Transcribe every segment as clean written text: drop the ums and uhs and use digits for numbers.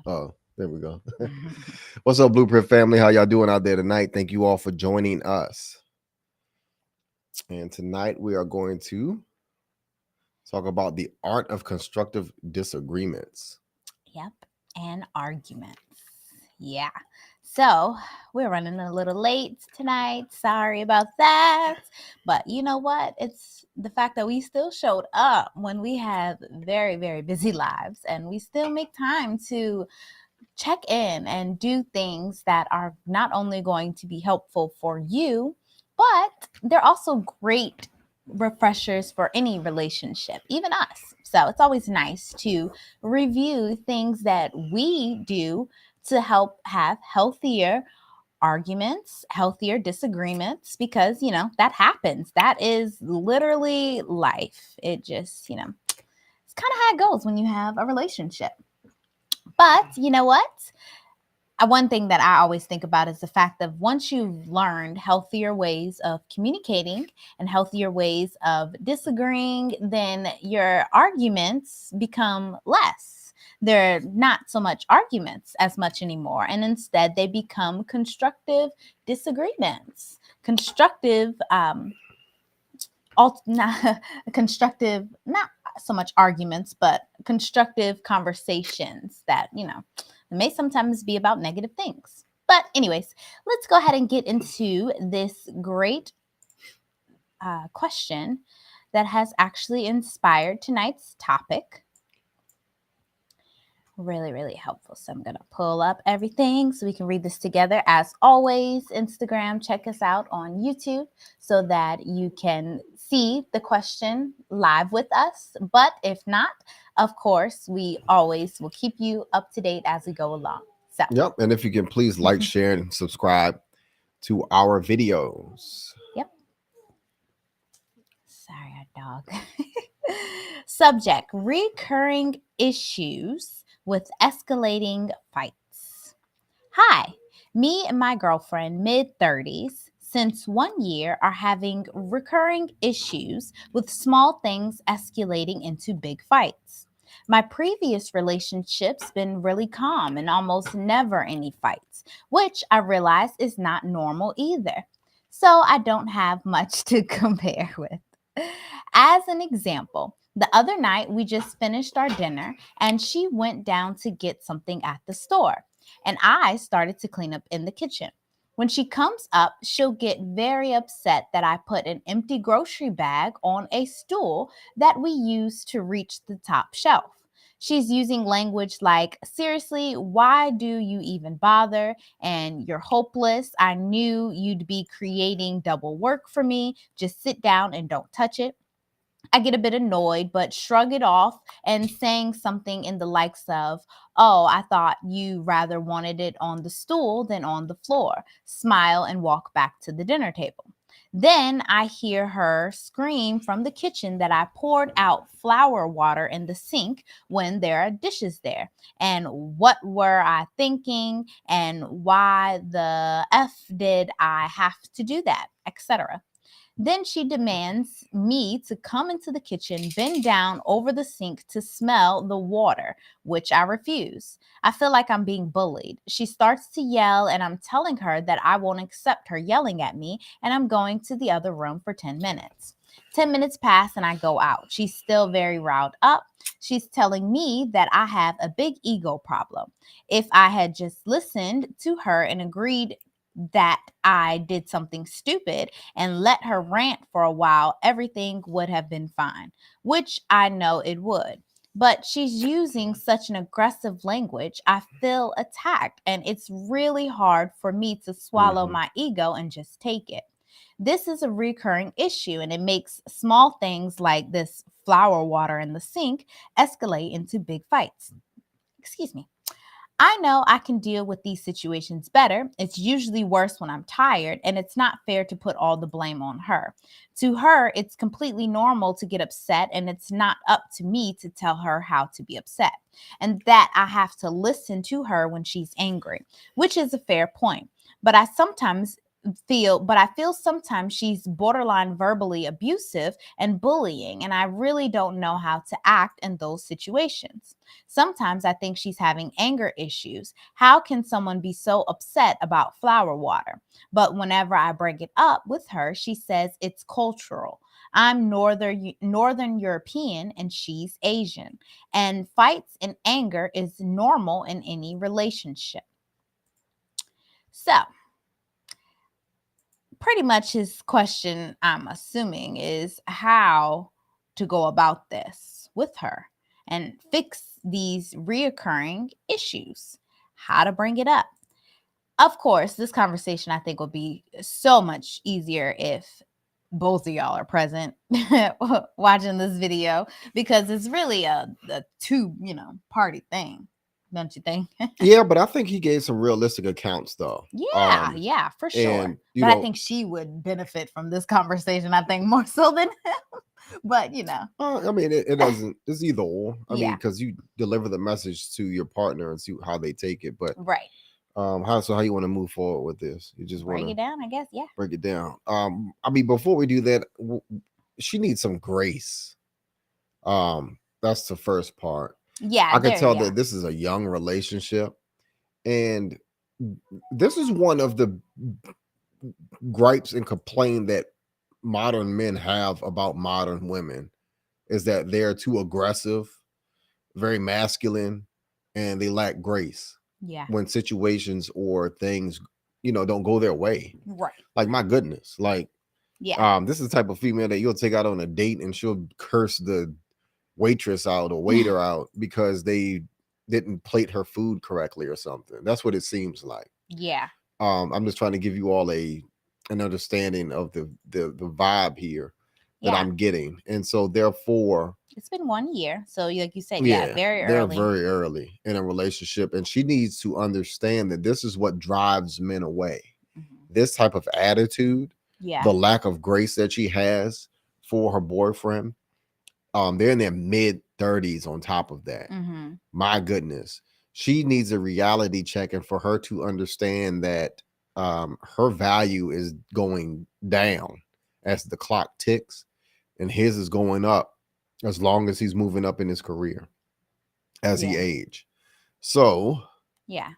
Oh, there we go. What's up, Blueprint family? How y'all doing out there tonight? Thank you all for joining us. And tonight we are going to talk about the art of constructive disagreements. Yep, and arguments. Yeah. So we're running a little late tonight. Sorry about that. But you know what? It's the fact that we still showed up when we have very, very busy lives and we still make time to check in and do things that are not only going to be helpful for you, but they're also great refreshers for any relationship, even us. So it's always nice to review things that we do to help have healthier arguments, healthier disagreements, because, that happens. That is literally life. It just, it's kind of how it goes when you have a relationship. But you know what? One thing that I always think about is the fact that once you've learned healthier ways of communicating and healthier ways of disagreeing, then your arguments become less. They're not so much arguments as much anymore, and instead they become constructive disagreements. Not constructive, not so much arguments, but constructive conversations that, may sometimes be about negative things. But, anyways, let's go ahead and get into this great question that has actually inspired tonight's topic. Really, really helpful. So I'm going to pull up everything so we can read this together. As always, Instagram, check us out on YouTube so that you can see the question live with us. But if not, of course, we always will keep you up to date as we go along. So, Yep. And if you can please like, share, and subscribe to our videos. yep. Sorry, our dog. Subject: recurring issues with escalating fights. Hi, me and my girlfriend, mid 30s, since 1 year, are having recurring issues with small things escalating into big fights. My previous relationship's been really calm and almost never any fights, which I realize is not normal either. So I don't have much to compare with. As an example, the other night we just finished our dinner and she went down to get something at the store, and I started to clean up in the kitchen. When she comes up, she'll get very upset that I put an empty grocery bag on a stool that we use to reach the top shelf. She's using language like, seriously, why do you even bother? And you're hopeless. I knew you'd be creating double work for me. Just sit down and don't touch it. I get a bit annoyed, but shrug it off and saying something in the likes of, oh, I thought you rather wanted it on the stool than on the floor. Smile and walk back to the dinner table. Then I hear her scream from the kitchen that I poured out flour water in the sink when there are dishes there. And what were I thinking? And why the F did I have to do that? Etc. Then she demands me to come into the kitchen, bend down over the sink to smell the water, which I refuse. I feel like I'm being bullied. She starts to yell, and I'm telling her that I won't accept her yelling at me, and I'm going to the other room for 10 minutes. 10 minutes pass, and I go out. She's still very riled up. She's telling me that I have a big ego problem. If I had just listened to her and agreed that I did something stupid and let her rant for a while, everything would have been fine, which I know it would. But she's using such an aggressive language, I feel attacked, and it's really hard for me to swallow Mhm. my ego and just take it. This is a recurring issue, and it makes small things like this flour water in the sink escalate into big fights. Excuse me. I know I can deal with these situations better. It's usually worse when I'm tired, and it's not fair to put all the blame on her. To her, it's completely normal to get upset, and it's not up to me to tell her how to be upset, and that I have to listen to her when she's angry, which is a fair point. But I sometimes I feel sometimes she's borderline verbally abusive and bullying, and I really don't know how to act in those situations. Sometimes I think she's having anger issues. How can someone be so upset about flower water? But whenever I bring it up with her, she says it's cultural. I'm Northern European and she's Asian, and fights and anger is normal in any relationship. So, pretty much his question, I'm assuming, is how to go about this with her and fix these reoccurring issues, how to bring it up. Of course, this conversation I think will be so much easier if both of y'all are present watching this video, because it's really a two, party thing, don't you think? Yeah, but I think he gave some realistic accounts though. Yeah, for sure. And But I think she would benefit from this conversation, I think, more so than him. But I mean, it doesn't. It's either or. I mean, Yeah. because you deliver the message to your partner and see how they take it. But right. how you want to move forward with this? You just want Break to it down, I guess. Yeah. break it down. I mean, before we do that, she needs some grace. That's the first part. Yeah. I can tell that this is a young relationship, and this is one of the gripes and complaint that modern men have about modern women, is that they're too aggressive, very masculine, and they lack grace Yeah. when situations or things don't go their way. Right. Like, my goodness, like, Yeah. this is the type of female that you'll take out on a date and she'll curse the waitress out or waiter out because they didn't plate her food correctly or something. That's what it seems like. Yeah. I'm just trying to give you all an understanding of the vibe here that Yeah. I'm getting. And so therefore, It's been 1 year. So like you said, yeah, very they're early. very early in a relationship, and she needs to understand that this is what drives men away. This type of attitude, Yeah. the lack of grace that she has for her boyfriend. They're in their mid-30s on top of that. My goodness. She needs a reality check, and for her to understand that her value is going down as the clock ticks, and his is going up as long as he's moving up in his career as he age. So yeah.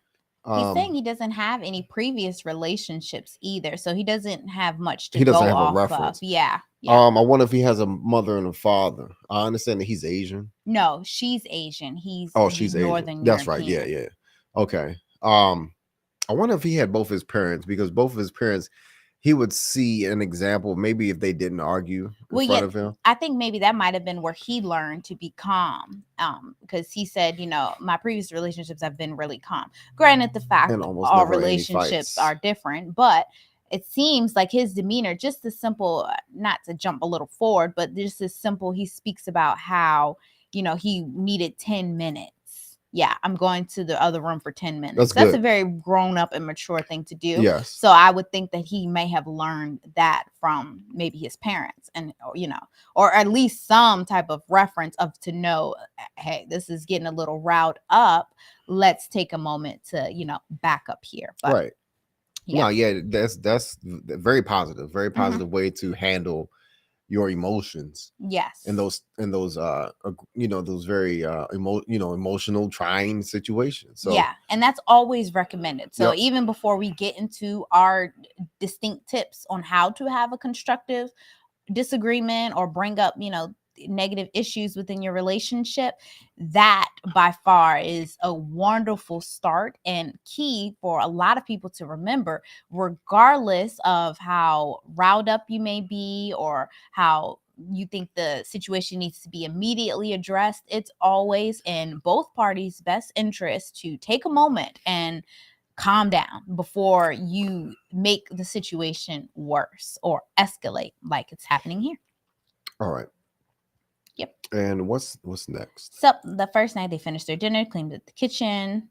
He's saying he doesn't have any previous relationships either, so he doesn't have much to go have off a reference. of. Yeah. I wonder if he has a mother and a father. I understand that he's Asian. No, she's Asian. She's Northern Asian. That's European. right. Yeah. Okay. I wonder if he had both his parents, because both of his parents, he would see an example, maybe if they didn't argue in front of him. I think maybe that might have been where he learned to be calm. Because he said, my previous relationships have been really calm. Granted, the fact that all relationships are different, but it seems like his demeanor, just as simple, not to jump a little forward, but just as simple, he speaks about how, he needed 10 minutes. Yeah, I'm going to the other room for 10 minutes. That's a very grown up and mature thing to do. Yes. So I would think that he may have learned that from maybe his parents, and, or at least some type of reference of to know, hey, this is getting a little riled up. Let's take a moment to, back up here. But, right. Yeah. No, yeah, that's very positive way to handle your emotions. Yes. In those those very emotional trying situations. So yeah, and that's always recommended. So even before we get into our distinct tips on how to have a constructive disagreement or bring up, negative issues within your relationship, that by far is a wonderful start and key for a lot of people to remember, regardless of how riled up you may be or how you think the situation needs to be immediately addressed. It's always in both parties' best interest to take a moment and calm down before you make the situation worse or escalate like it's happening here. All right. Yep. And what's next? So the first night they finished their dinner, cleaned up the kitchen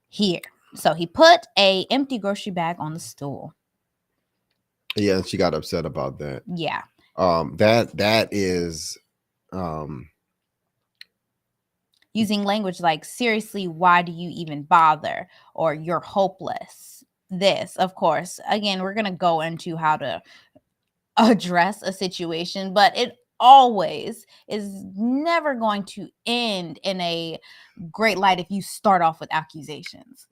here. So he put a empty grocery bag on the stool. Yeah, and she got upset about that. Yeah. That is using language like, seriously, why do you even bother? Or you're hopeless. this, of course, again, we're going to go into how to address a situation, but it always is never going to end in a great light if you start off with accusations,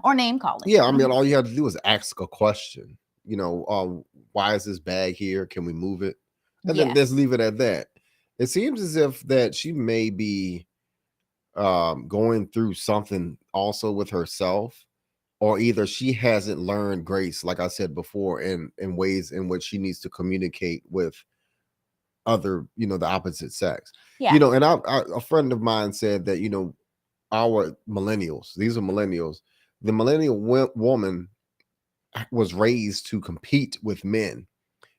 or name calling. Yeah, I mean, all you have to do is ask a question. Why is this bag here? Can we move it? And then let's leave it at that. It seems as if that she may be going through something also with herself, or either she hasn't learned grace, like I said before, in ways in which she needs to communicate with other, the opposite sex. Yeah. And a friend of mine said that, our millennials, these are millennials, the millennial woman was raised to compete with men,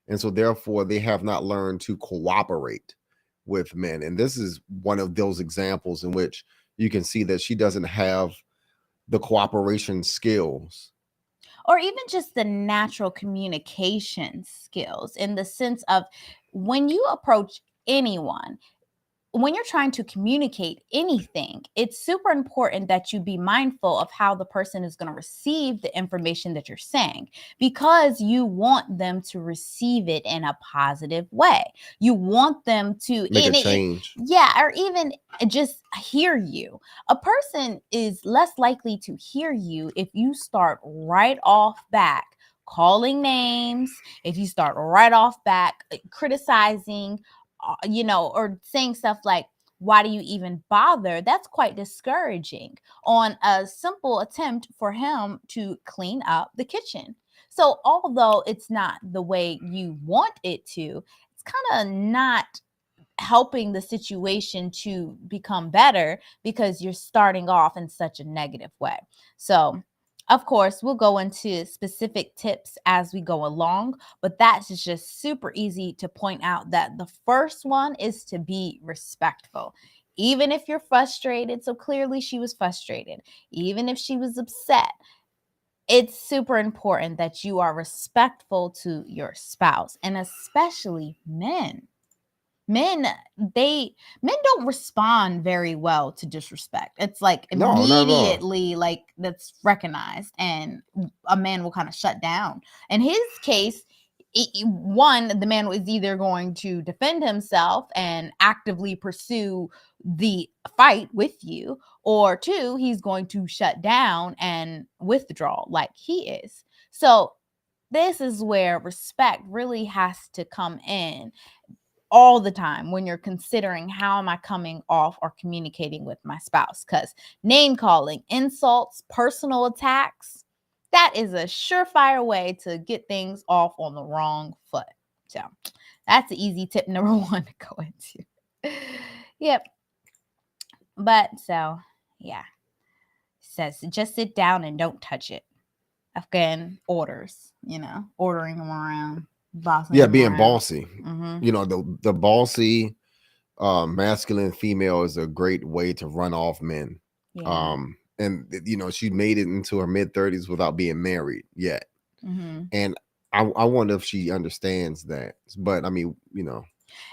and so therefore they have not learned to cooperate with men. And this is one of those examples in which you can see that she doesn't have the cooperation skills, or even just the natural communication skills, in the sense of when you approach anyone, when you're trying to communicate anything, it's super important that you be mindful of how the person is going to receive the information that you're saying, because you want them to receive it in a positive way. You want them to make a change. Or even just hear you. A person is less likely to hear you if you start right off back calling names, if you start right off back criticizing, or saying stuff like, why do you even bother? That's quite discouraging on a simple attempt for him to clean up the kitchen. So although it's not the way you want it to, it's kind of not helping the situation to become better, because you're starting off in such a negative way. So of course, we'll go into specific tips as we go along, but that's just super easy to point out that the first one is to be respectful. Even if you're frustrated, so clearly she was frustrated, even if she was upset, it's super important that you are respectful to your spouse, and especially men. Men don't respond very well to disrespect. It's like immediately, like, that's recognized, and a man will kind of shut down. In his case, one, the man was either going to defend himself and actively pursue the fight with you, or two, he's going to shut down and withdraw like he is. So this is where respect really has to come in all the time when you're considering, how am I coming off or communicating with my spouse? Because name calling, insults, personal attacks, that is a surefire way to get things off on the wrong foot. So that's an easy tip number one to go into. Yep. But so, yeah. Says just sit down and don't touch it. Again, orders, ordering them around. Being bossy. Mm-hmm. The bossy masculine female is a great way to run off men. Yeah. And she made it into her mid-30s without being married yet. Mm-hmm. And I wonder if she understands that. But I mean,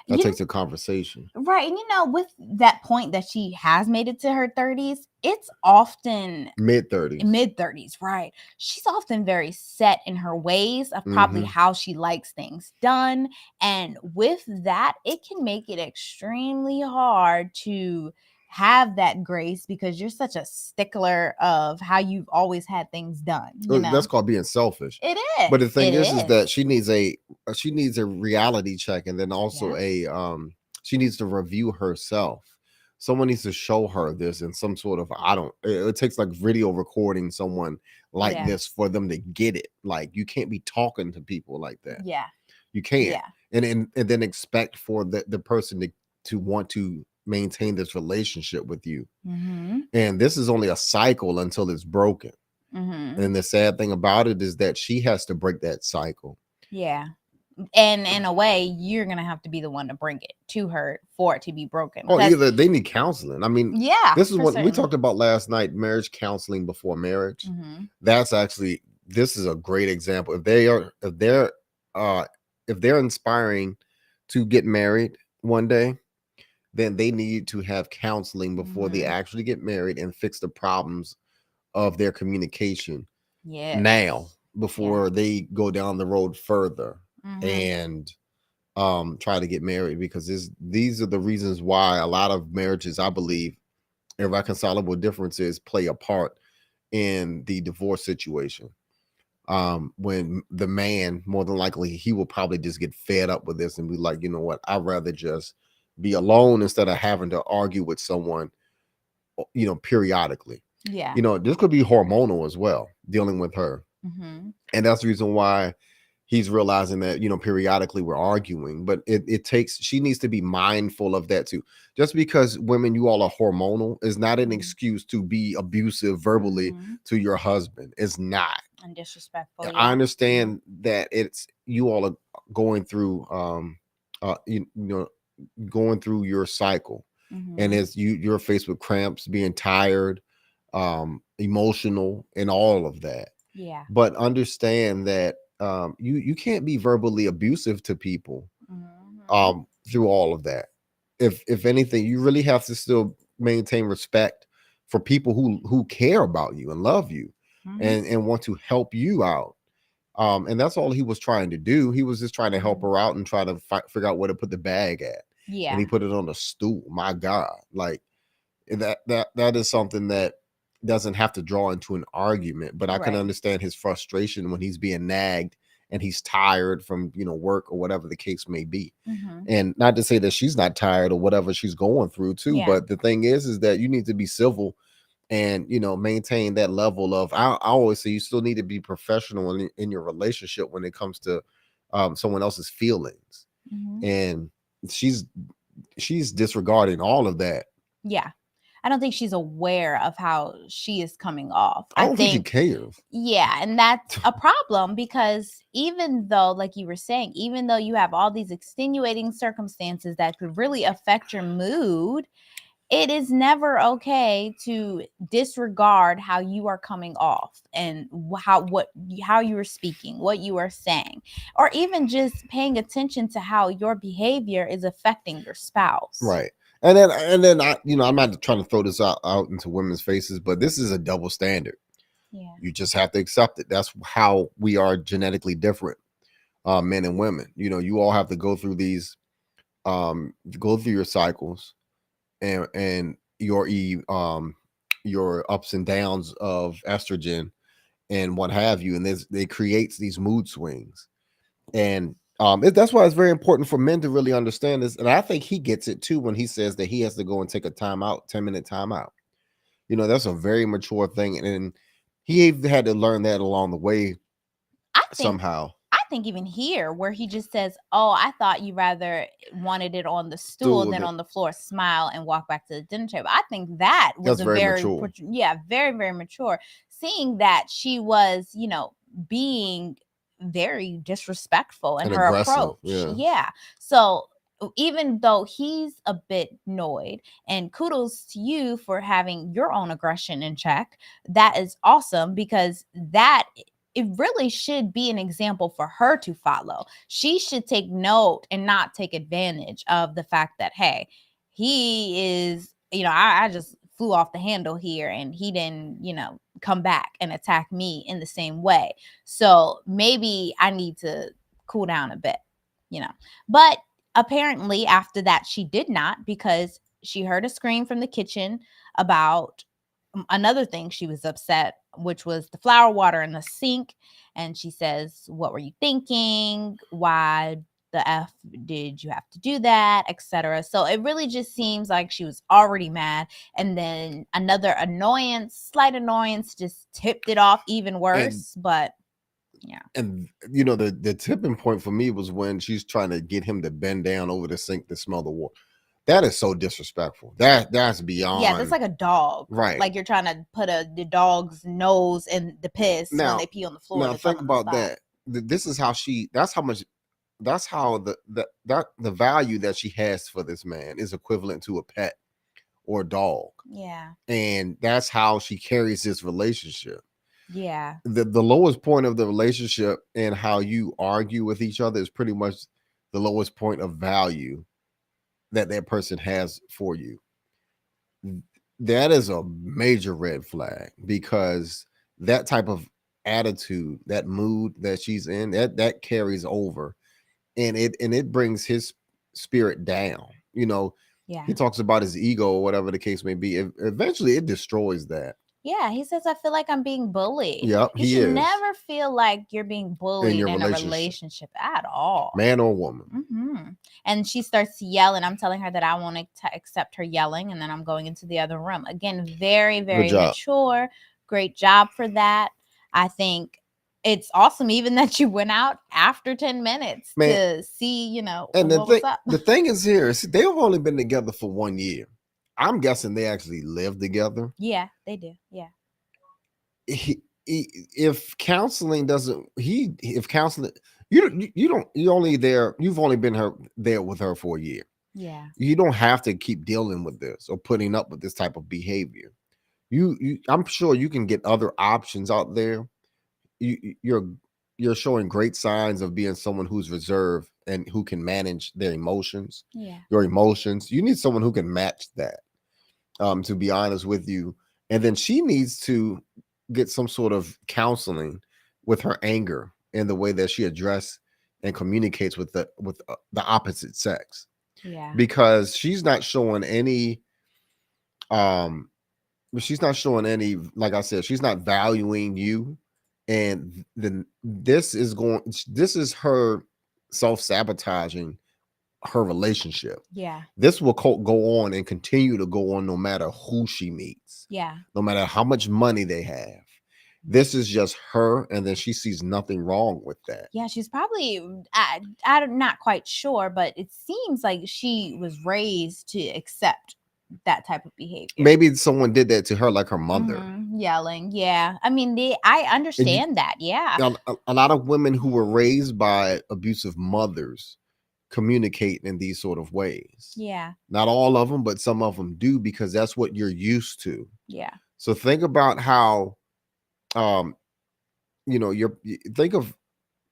that takes a conversation. Right. And with that point that she has made it to her 30s, it's often mid-30s, right? She's often very set in her ways of probably how she likes things done. And with that, it can make it extremely hard to have that grace, because you're such a stickler of how you've always had things done. That's called being selfish. It is. But the thing is that she needs a reality check, and then also she needs to review herself. Someone needs to show her this in some sort of, it takes like video recording someone like this for them to get it. Like, you can't be talking to people like that. Yeah. You can't. And then expect for the person to want to maintain this relationship with you. And this is only a cycle until it's broken. And the sad thing about it is that she has to break that cycle. Yeah. And in a way, you're going to have to be the one to bring it to her for it to be broken. Oh, either they need counseling. I mean, this is what we talked about last night, marriage counseling before marriage. That's actually, this is a great example. If they're inspiring to get married one day, then they need to have counseling before they actually get married and fix the problems of their communication now. before they go down the road further Mm-hmm. and try to get married, because these are the reasons why a lot of marriages, I believe, irreconcilable differences play a part in the divorce situation. When the man, more than likely, he will probably just get fed up with this and be like, you know what, I'd rather just be alone instead of having to argue with someone, periodically. Yeah. This could be hormonal as well, dealing with her. Mm-hmm. And that's the reason why he's realizing that, periodically we're arguing. But she needs to be mindful of that too. Just because women, you all are hormonal, is not an excuse to be abusive verbally Mm-hmm. to your husband. It's not. And disrespectful. I Yeah. understand that it's you all are going through going through your cycle, and Mm-hmm. it's you're faced with cramps, being tired, emotional, and all of that. Yeah. But understand that you can't be verbally abusive to people Mm-hmm. through all of that. If anything, you really have to still maintain respect for people who care about you and love you, Mm-hmm. and want to help you out. And that's all he was trying to do. He was just trying to help her out and try to figure out where to put the bag at. And Yeah. he put it on a stool. My God, like that is something that doesn't have to draw into an argument. But I can Right. understand his frustration when he's being nagged and he's tired from work or whatever the case may be. Mm-hmm. And not to say that she's not tired or whatever she's going through too. Yeah. But the thing is that you need to be civil and maintain that level of. I always say you still need to be professional in your relationship when it comes to someone else's feelings. Mm-hmm. And she's disregarding all of that. Yeah. I don't think she's aware of how she is coming off. I I don't think she think, cares. yeah, and that's a problem because even though, like you were saying, even though you have all these extenuating circumstances that could really affect your mood, it is never okay to disregard how you are coming off and how you are speaking, what you are saying, or even just paying attention to how your behavior is affecting your spouse. Right. And then I'm not trying to throw this out into women's faces, but this is a double standard. Yeah. You just have to accept it. That's how we are genetically different, men and women. You all have to go through these, go through your cycles and your ups and downs of estrogen and what have you, and it creates these mood swings. And that's why it's very important for men to really understand this. And I think he gets it too when he says that he has to go and take a 10-minute timeout. That's a very mature thing, and he had to learn that along the way I think somehow. I think even here where he just says, "Oh, I thought you rather wanted it on the stool than on the floor," smile and walk back to the dinner table. I think that was That's very mature. very, very mature. Seeing that she was, being very disrespectful in And her aggressive, approach. yeah. Yeah. So even though he's a bit annoyed, and kudos to you for having your own aggression in check, that is awesome because it really should be an example for her to follow. She should take note and not take advantage of the fact that, hey, he is, I just flew off the handle here and he didn't, come back and attack me in the same way. So maybe I need to cool down a bit, But apparently after that, she did not, because she heard a scream from the kitchen about another thing she was upset, which was the flour water in the sink. And she says, "What were you thinking? Why the F did you have to do that?" Etc. So it really just seems like she was already mad. And then another slight annoyance just tipped it off even worse. But yeah. And the tipping point for me was when she's trying to get him to bend down over the sink to smell the water. That is so disrespectful. That's beyond. Yeah, that's like a dog. Right. Like you're trying to put the dog's nose in the piss when they pee on the floor. Now think about that. This is how that's how the value that she has for this man is equivalent to a pet or a dog. Yeah. And that's how she carries this relationship. Yeah. The lowest point of the relationship and how you argue with each other is pretty much the lowest point of value that person has for you. That is a major red flag, because that type of attitude, that mood that she's in, that carries over, and it brings his spirit down. Yeah. He talks about his ego or whatever the case may be. Eventually, it destroys that. Yeah, he says, I feel like I'm being bullied. Yep, You he should is. never feel like you're being bullied your in a relationship. relationship at all. Man or woman. Mm-hmm. And she starts yelling. I'm telling her that I want to accept her yelling, and then I'm going into the other room. Again, very, very mature. Great job for that. I think it's awesome even that you went out after 10 minutes to see, and what was up. The thing is here, they've only been together for 1 year. I'm guessing they actually live together. Yeah, they do. Yeah. If counseling doesn't, if counseling, you've only been there with her for a year. Yeah. You don't have to keep dealing with this or putting up with this type of behavior. I'm sure you can get other options out there. You're showing great signs of being someone who's reserved and who can manage their emotions. Yeah. Your emotions. You need someone who can match that. To be honest with you, and then she needs to get some sort of counseling with her anger and the way that she addresses and communicates with the opposite sex. Yeah. Because she's not showing any like I said, she's not valuing you, and then this is her self-sabotaging her relationship. Yeah. This will go on and continue to go on no matter who she meets. Yeah. No matter how much money they have. This is just her, and then she sees nothing wrong with that. Yeah, she's probably, I'm not quite sure, but it seems like she was raised to accept that type of behavior. Maybe someone did that to her, like her mother. Yelling. Yeah. I mean, I understand that. Yeah. A lot of women who were raised by abusive mothers communicate in these sort of ways. Yeah. Not all of them, but some of them do, because that's what you're used to. Yeah. So think about how, think of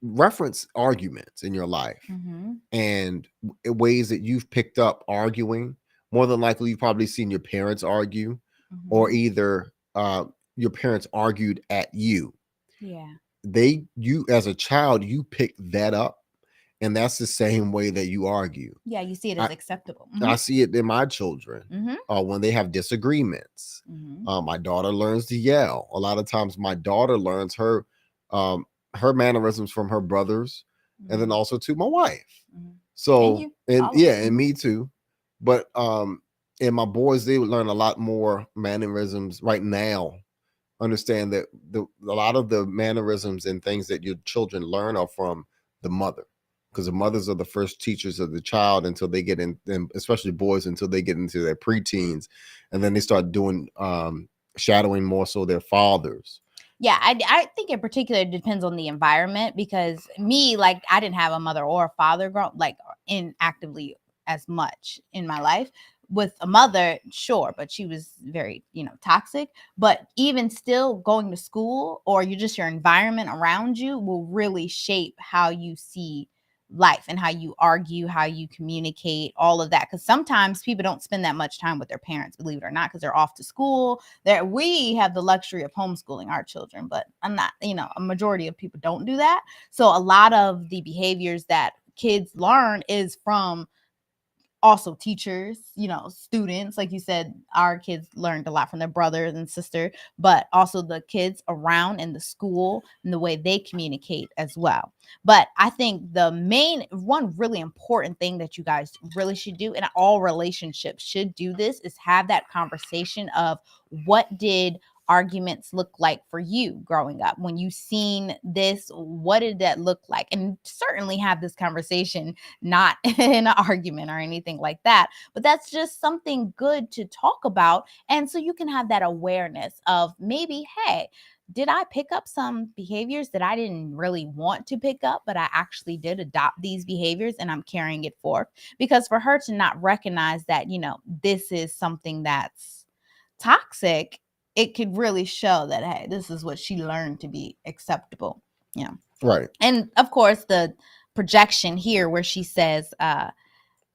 reference arguments in your life and ways that you've picked up arguing. More than likely, you've probably seen your parents argue, or either your parents argued at you. Yeah. You as a child, you picked that up, and that's the same way that you argue. Yeah, you see it as acceptable. I see it in my children when they have disagreements. My daughter learns to yell. A lot of times my daughter learns her mannerisms from her brothers, and then also to my wife. So, and me too. But and my boys, they would learn a lot more mannerisms right now. Understand that a lot of the mannerisms and things that your children learn are from the mother, because the mothers are the first teachers of the child until they get in, especially boys, until they get into their preteens, and then they start doing shadowing more so their fathers. Yeah, I think in particular depends on the environment, because me, like, I didn't have a mother or a father in actively as much in my life. With a mother, sure, but she was very, toxic. But even still, going to school or your environment around you will really shape how you see life and how you argue, how you communicate, all of that. Because sometimes people don't spend that much time with their parents, believe it or not, because they're off to school. We have the luxury of homeschooling our children, but I'm not, a majority of people don't do that. So a lot of the behaviors that kids learn is from also teachers, students. Like you said, our kids learned a lot from their brother and sister, but also the kids around in the school and the way they communicate as well. But I think the one really important thing that you guys really should do, and all relationships should do this, is have that conversation of what did arguments look like for you growing up? When you seen this, what did that look like? And certainly have this conversation not in an argument or anything like that, but that's just something good to talk about. And so you can have that awareness of maybe, hey, did I pick up some behaviors that I didn't really want to pick up, but I actually did adopt these behaviors and I'm carrying it forth? Because for her to not recognize that, this is something that's toxic, it could really show that, hey, this is what she learned to be acceptable. Right. And of course, the projection here where she says,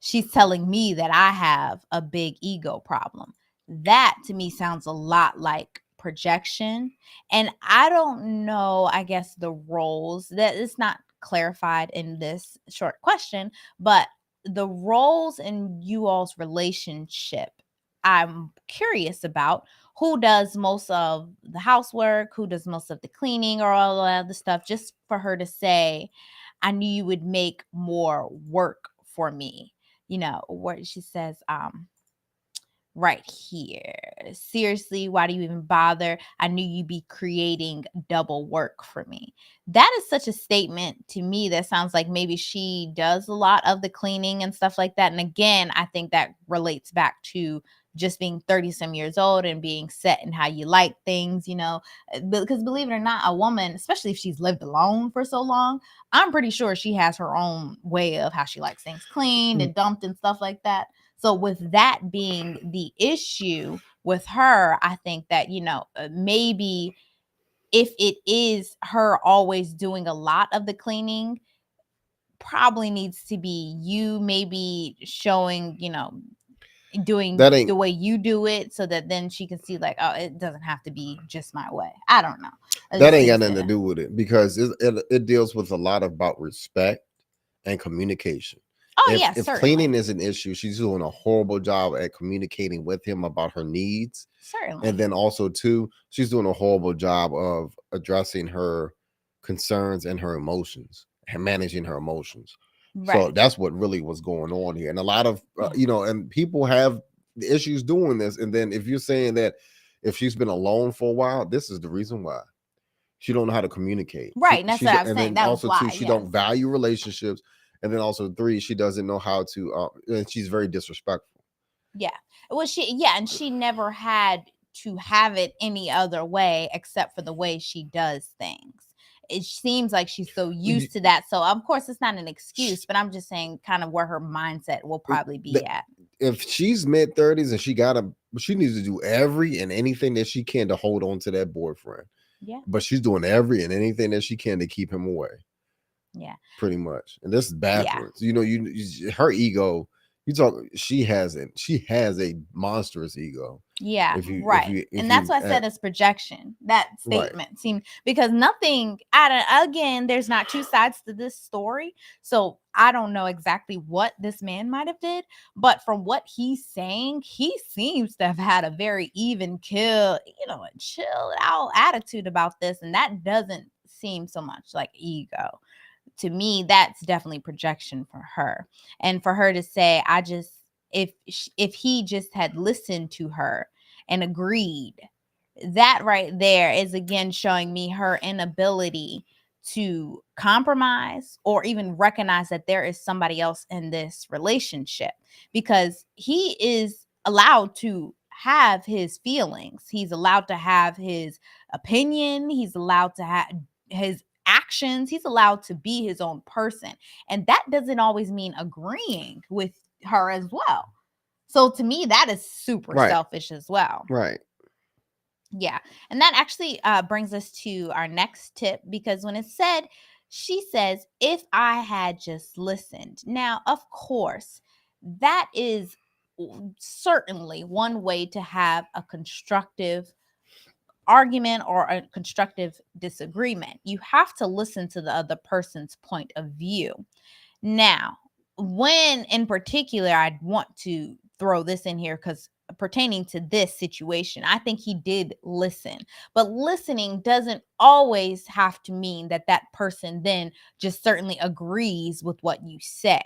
she's telling me that I have a big ego problem. That to me sounds a lot like projection. And I don't know, I guess, the roles that it's not clarified in this short question, but the roles in you all's relationship, I'm curious about who does most of the housework, who does most of the cleaning, or all of the stuff, just for her to say, I knew you would make more work for me. Where she says, right here. Seriously, why do you even bother? I knew you'd be creating double work for me. That is such a statement to me that sounds like maybe she does a lot of the cleaning and stuff like that. And again, I think that relates back to just being 30 some years old and being set in how you like things, because believe it or not, a woman, especially if she's lived alone for so long, I'm pretty sure she has her own way of how she likes things cleaned and dumped and stuff like that. So with that being the issue with her, I think that, maybe if it is her always doing a lot of the cleaning, probably needs to be you maybe showing, doing That the ain't way you do it, so that then she can see like, oh, it doesn't have to be just my way. I don't know. It that just ain't got seems nothing to to, do with it, because it deals with a lot about respect and communication. oh If yeah, if cleaning certainly. is an issue, she's doing a horrible job at communicating with him about her needs. And Certainly. then also too, she's doing a horrible job of addressing her concerns and her emotions and managing her emotions. So Right. that's what really was going on here. And a lot of Yeah. and people have issues doing this. And then if you're saying that if she's been alone for a while, this is the reason why. She don't know how to communicate. Right. And that's what I was And saying. then That was also too, why. she Yes. don't value relationships. And then also three, she doesn't know how to. And she's very disrespectful. Yeah. Well, and she never had to have it any other way except for the way she does things. It seems like she's so used to that. So, of course, it's not an excuse, but I'm just saying kind of where her mindset will probably be at. If she's mid-30s and she needs to do every and anything that she can to hold on to that boyfriend. Yeah. But she's doing every and anything that she can to keep him away. Yeah. Pretty much. And this is Yeah. backwards. Her ego, she has a monstrous ego. Yeah, If you right. And that's why I said it's projection. That right. statement seemed, because nothing again, there's not two sides to this story. So I don't know exactly what this man might have did, but from what he's saying, he seems to have had a very even kill, a chilled out attitude about this. And that doesn't seem so much like ego. To me, that's definitely projection for her. And for her to say, if he just had listened to her and agreed, that right there is again showing me her inability to compromise or even recognize that there is somebody else in this relationship, because he is allowed to have his feelings. He's allowed to have his opinion. He's allowed to have his actions. He's allowed to be his own person. And that doesn't always mean agreeing with her as well. So to me, that is super Right. selfish as well. Right. Yeah. And that actually brings us to our next tip, because when it said, she says, if I had just listened. Now, of course, that is certainly one way to have a constructive argument or a constructive disagreement. You have to listen to the other person's point of view. Now, when in particular, I'd want to throw this in here because pertaining to this situation, I think he did listen. But listening doesn't always have to mean that that person then just certainly agrees with what you say.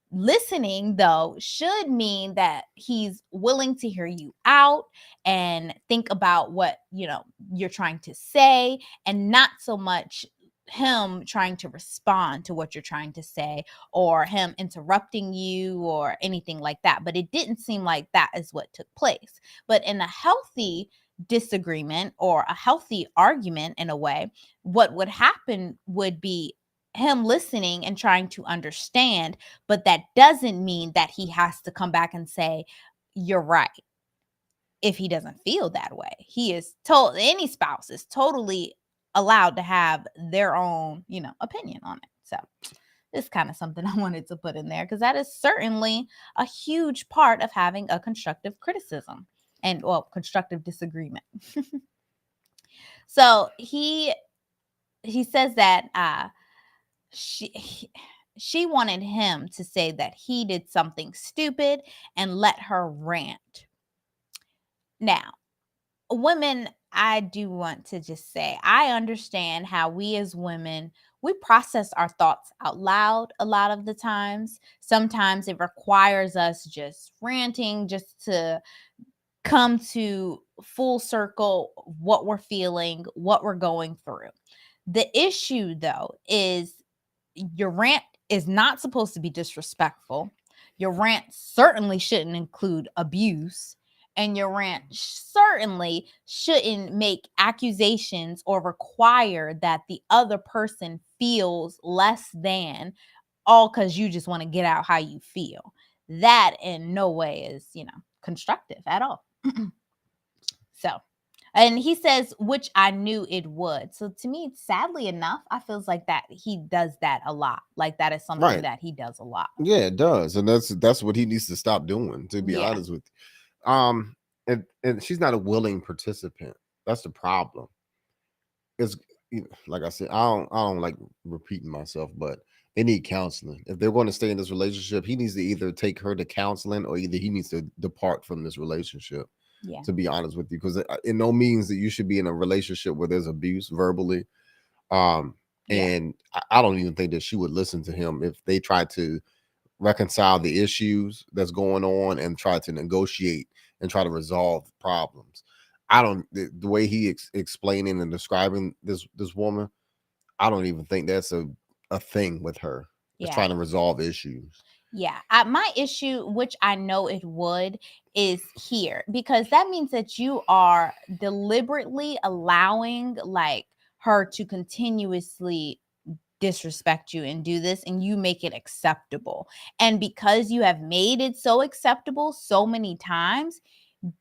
Listening, though, should mean that he's willing to hear you out and think about what, you're trying to say, and not so much him trying to respond to what you're trying to say or him interrupting you or anything like that. But it didn't seem like that is what took place. But in a healthy disagreement or a healthy argument, in a way, what would happen would be him listening and trying to understand, but that doesn't mean that he has to come back and say, you're right. If he doesn't feel that way, he is told, any spouse is totally allowed to have their own, opinion on it. So it's kind of something I wanted to put in there, because that is certainly a huge part of having a constructive criticism. and constructive disagreement. So he says that she wanted him to say that he did something stupid and let her rant. Now, women, I do want to just say I understand how we as women, we process our thoughts out loud a lot of the times. Sometimes it requires us just ranting just to come to full circle what we're feeling, what we're going through. The issue though is your rant is not supposed to be disrespectful. Your rant certainly shouldn't include abuse. And your rant certainly shouldn't make accusations or require that the other person feels less than, all because you just want to get out how you feel. That in no way is, constructive at all. So, and he says, which I knew it would. So to me, sadly enough, I feels like that he does that a lot. Like that is something Right. that he does a lot. Yeah, it does. And that's what he needs to stop doing, to be Yeah. honest with you. And she's not a willing participant. That's the problem. It's like I said, I don't like repeating myself, but they need counseling. If they're going to stay in this relationship, he needs to either take her to counseling or either he needs to depart from this relationship. Yeah. To be honest with you, because in no means that you should be in a relationship where there's abuse verbally. Um, Yeah. and I don't even think that she would listen to him if they tried to reconcile the issues that's going on and try to negotiate and try to resolve problems. I don't the way he explaining and describing this woman, I don't even think that's a thing with her. It's Yeah. trying to resolve issues. Yeah. My issue, which I know it would, is here because that means that you are deliberately allowing like her to continuously disrespect you and do this, and you make it acceptable. And because you have made it so acceptable so many times,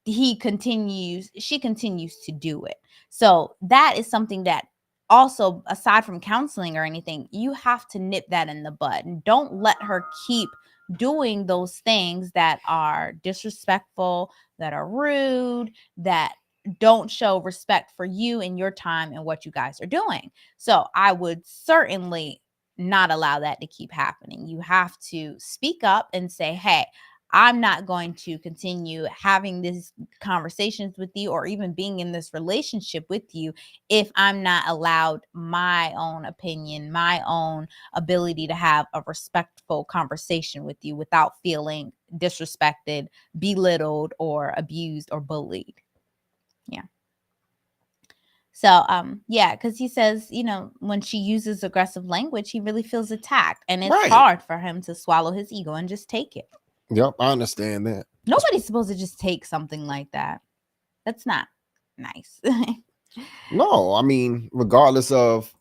she continues to do it. So that is something that also, aside from counseling or anything, you have to nip that in the bud and don't let her keep doing those things that are disrespectful, that are rude, that don't show respect for you and your time and what you guys are doing. So I would certainly not allow that to keep happening. You have to speak up and say, hey, I'm not going to continue having these conversations with you or even being in this relationship with you if I'm not allowed my own opinion, my own ability to have a respectful conversation with you without feeling disrespected, belittled, or abused or bullied. Yeah. So, yeah, because he says, when she uses aggressive language, he really feels attacked, and it's Right. hard for him to swallow his ego and just take it. Yep, I understand that. Nobody's supposed to just take something like that. That's not nice. No, I mean, regardless of,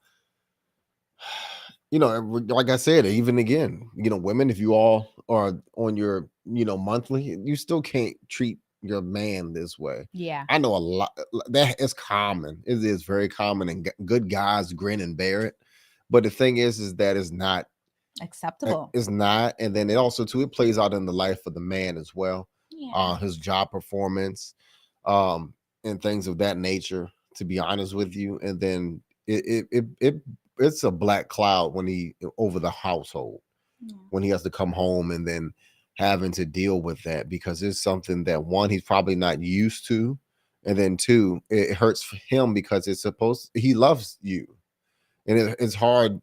like I said, even again, women, if you all are on your, monthly, you still can't treat your man this way. Yeah. I know a lot that is common. It is very common, and good guys grin and bear it. But the thing is that it's not Acceptable. It's not, and then it also too it plays out in the life of the man as well. Yeah. His job performance, and things of that nature. To be honest with you, and then it's a black cloud when he over the household Yeah. when he has to come home and then having to deal with that because it's something that one he's probably not used to, and then two it hurts for him because he loves you, and it's hard,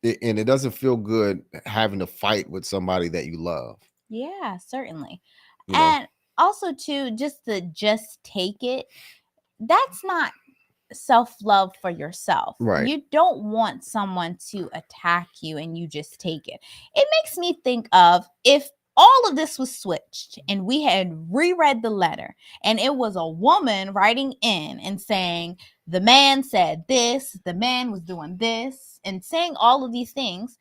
and it doesn't feel good having to fight with somebody that you love. Yeah, certainly. You know, And also too, just take it. That's not self-love for yourself. right? You don't want someone to attack you and you just take it. It makes me think of if all of this was switched and we had reread the letter and it was a woman writing in and saying the man said this, the man was doing this, and saying all of these things.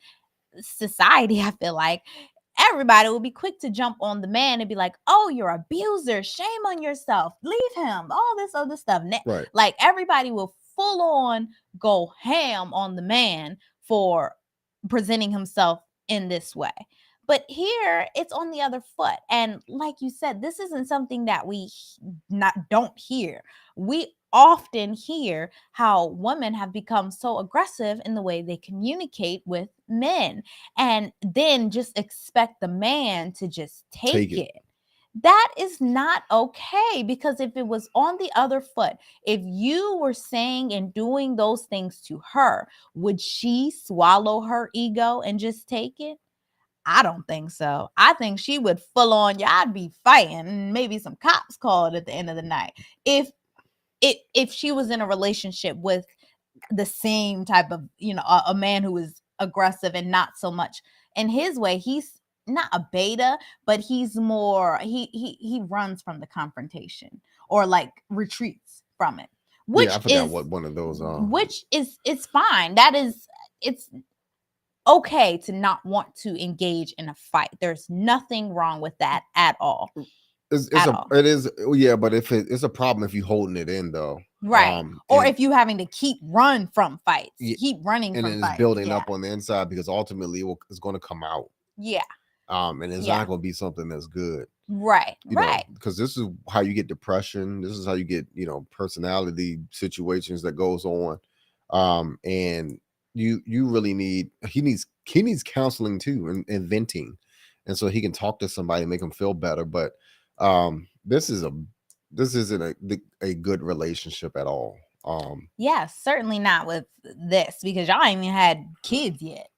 Society, I feel like everybody will be quick to jump on the man and be like, oh, you're an abuser, shame on yourself, leave him, all this other stuff. Right. Like everybody will full on go ham on the man for presenting himself in this way. But here it's on the other foot. And like you said, this isn't something that we don't hear. We often hear how women have become so aggressive in the way they communicate with men, and then just expect the man to just take it. That is not okay, because if it was on the other foot, if you were saying and doing those things to her, would she swallow her ego and just take it? I don't think so. I think she would full on, yeah, I'd be fighting, maybe some cops called at the end of the night. If she was in a relationship with the same type of, a man who is aggressive and not so much in his way. He's not a beta, but he's more, he runs from the confrontation, or like retreats from it, Yeah, which I forgot is what one of those are. which is it's fine. That is, it's okay to not want to engage in a fight. There's nothing wrong with that at all. It is, yeah, but if it's a problem if you holding it in though, Right. Or and if you having to run from fights, Yeah, keep running and from then it's fights. building Yeah. up on the inside, because ultimately it's going to come out. Yeah. And it's Yeah. not going to be something that's good. Right. Right. Because this is how you get depression. This is how you get, personality situations that goes on. And you really he needs counseling too, and venting. And so he can talk to somebody and make him feel better. But this isn't a good relationship at all. Yeah, certainly not with this, because y'all ain't even had kids yet.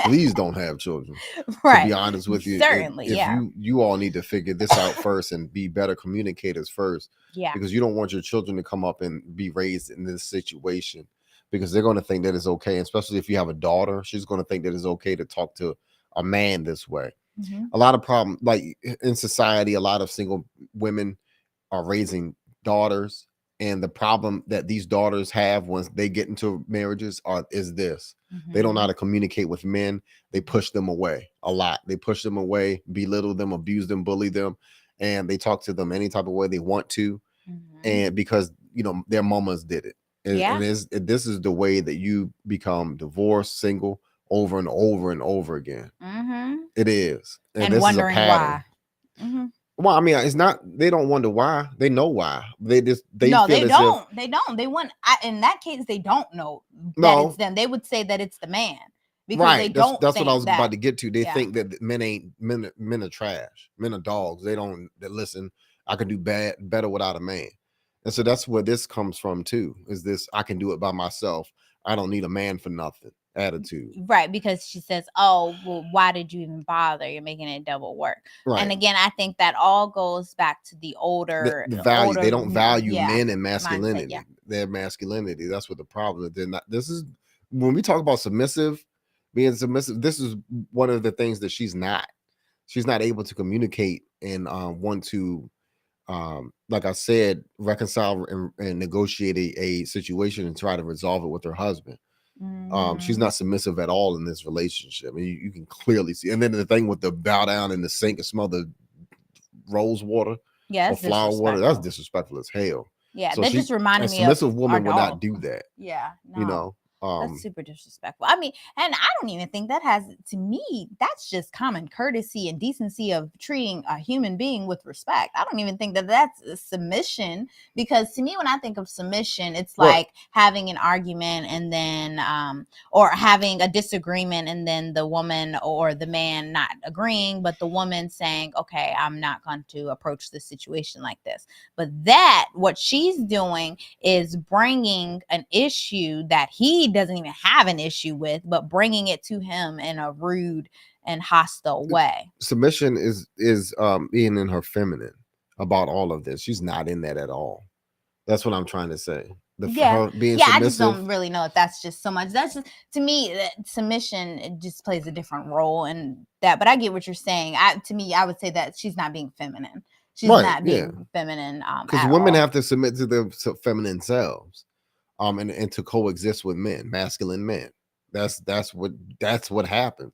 Please don't have children. Right. To be honest with you, Certainly, if yeah. you all need to figure this out first and be better communicators first. Yeah. Because you don't want your children to come up and be raised in this situation, because they're going to think that it's okay. Especially if you have a daughter, she's going to think that it's okay to talk to a man this way. Mm-hmm. A lot of problem, like in society, a lot of single women are raising daughters, and the problem that these daughters have once they get into marriages is this: they don't know how to communicate with men. They push them away a lot. They push them away, belittle them, abuse them, bully them, and they talk to them any type of way they want to. And because their mamas did it, and this is the way that you become divorced, single, over and over and over again. It is, and this wondering is a pattern. Why. Well, I mean, it's not. They don't wonder why. They know why. They no, feel they as don't. If, they don't. They want. In that case, they don't know that No. it's them. They would say that it's the man, because right. they don't. That's think what I was that, about to get to. They yeah. think that men are trash. Men are dogs. They don't. That listen. I can do better without a man, and so that's where this comes from too. Is this I can do it by myself. I don't need a man for nothing attitude. Right, because she says, oh, well, why did you even bother? You're making it double work. Right. And again, I think that all goes back to the older the value. older, They don't value men and mindset, masculinity. Their masculinity. That's what the problem is. They're not. This is when we talk about being submissive. This is one of the things that she's not. She's not able to communicate and want to, like I said, reconcile and negotiate a situation and try to resolve it with her husband. She's not submissive at all in this relationship. I mean, you can clearly see. And then the thing with the bow down in the sink and smell the rose water or flower water, that's disrespectful as hell. Yeah, so that just reminded me of a submissive woman would not do that. Yeah, no. That's super disrespectful. I mean, and I don't even think that has, to me, that's just common courtesy and decency of treating a human being with respect. I don't even think that that's a submission, because to me, when I think of submission, it's like having an argument and then, or having a disagreement and then the woman or the man not agreeing, but the woman saying, okay, I'm not going to approach this situation like this. But what she's doing is bringing an issue that he doesn't even have an issue with, but bringing it to him in a rude and hostile way. Submission is being in her feminine about all of this. She's not in that at all. That's what I'm trying to say. Her being submissive, I just don't really know if that's just so much. That's just, to me, submission, it just plays a different role in that. But I get what you're saying. To me, I would say that she's not being feminine. She's not being feminine. Because women have to submit to their feminine selves. And to coexist with men, masculine men. That's what happens,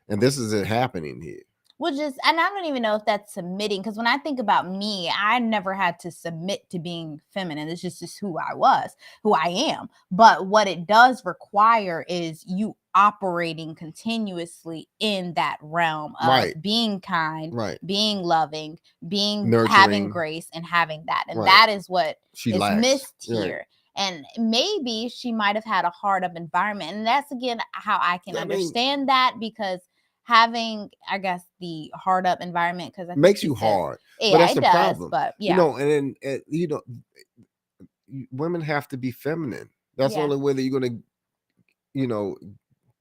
and this isn't happening here. And I don't even know if that's submitting, because when I think about me, I never had to submit to being feminine. It's just who I am. But what it does require is you operating continuously in that realm of Right. being kind, Right. being loving, being having Nurturing. grace, and having that. And Right. that is what She is lacks. missed Right. here. And maybe she might have had a hard up environment. And that's again how I can understand that, because having, I guess, the hard up environment, because makes you hard. Yeah, but that's it the does. problem. But yeah, You know, and then you know, women have to be feminine. That's the Yeah. only way that you're gonna, you know,